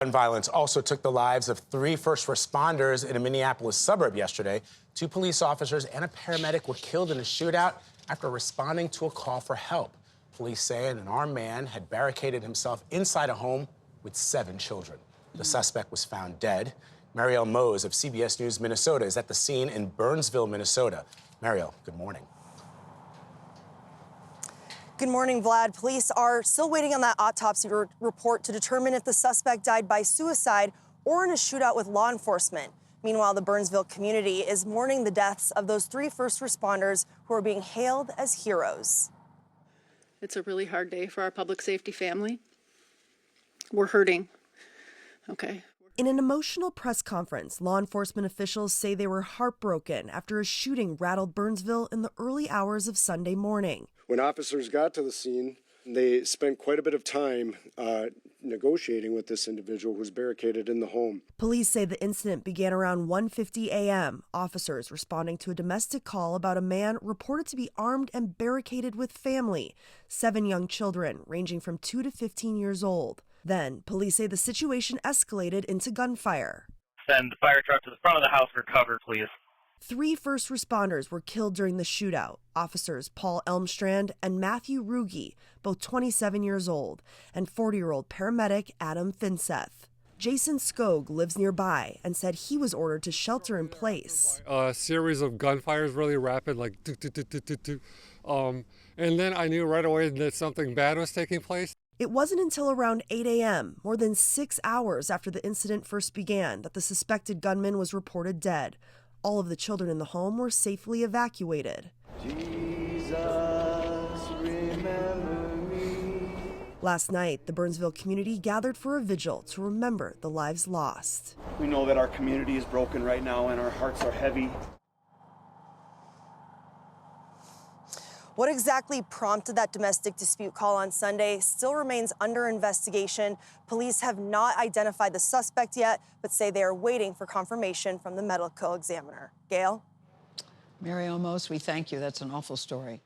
Gun violence also took the lives of 3 first responders in a Minneapolis suburb yesterday. 2 police officers and a paramedic were killed in a shootout after responding to a call for help. Police say an armed man had barricaded himself inside a home with 7 children. The suspect was found dead. Mariel Mose of CBS News Minnesota is at the scene in Burnsville, Minnesota. Mariel, good morning. Good morning, Vlad. Police are still waiting on that autopsy report to determine if the suspect died by suicide or in a shootout with law enforcement. Meanwhile, the Burnsville community is mourning the deaths of those 3 first responders who are being hailed as heroes. It's a really hard day for our public safety family. We're hurting. Okay. In an emotional press conference, law enforcement officials say they were heartbroken after a shooting rattled Burnsville in the early hours of Sunday morning. When officers got to the scene, they spent quite a bit of time negotiating with this individual who was barricaded in the home. Police say the incident began around 1:50 a.m. Officers responding to a domestic call about a man reported to be armed and barricaded with family, 7 young children ranging from 2 to 15 years old. Then, police say the situation escalated into gunfire. Send the fire truck to the front of the house for cover, please. 3 first responders were killed during the shootout. Officers Paul Elmstrand and Matthew Ruge, both 27 years old, and 40-year-old paramedic Adam Finseth. Jason Skog lives nearby and said he was ordered to shelter in place. A series of gunfires, really rapid, like and then I knew right away that something bad was taking place. It wasn't until around 8 a.m., more than 6 hours after the incident first began, that the suspected gunman was reported dead. All of the children in the home were safely evacuated. Jesus, remember me. Last night, the Burnsville community gathered for a vigil to remember the lives lost. We know that our community is broken right now and our hearts are heavy. What exactly prompted that domestic dispute call on Sunday still remains under investigation. Police have not identified the suspect yet, but say they are waiting for confirmation from the medical examiner. Gayle? Mariel Mose, we thank you. That's an awful story.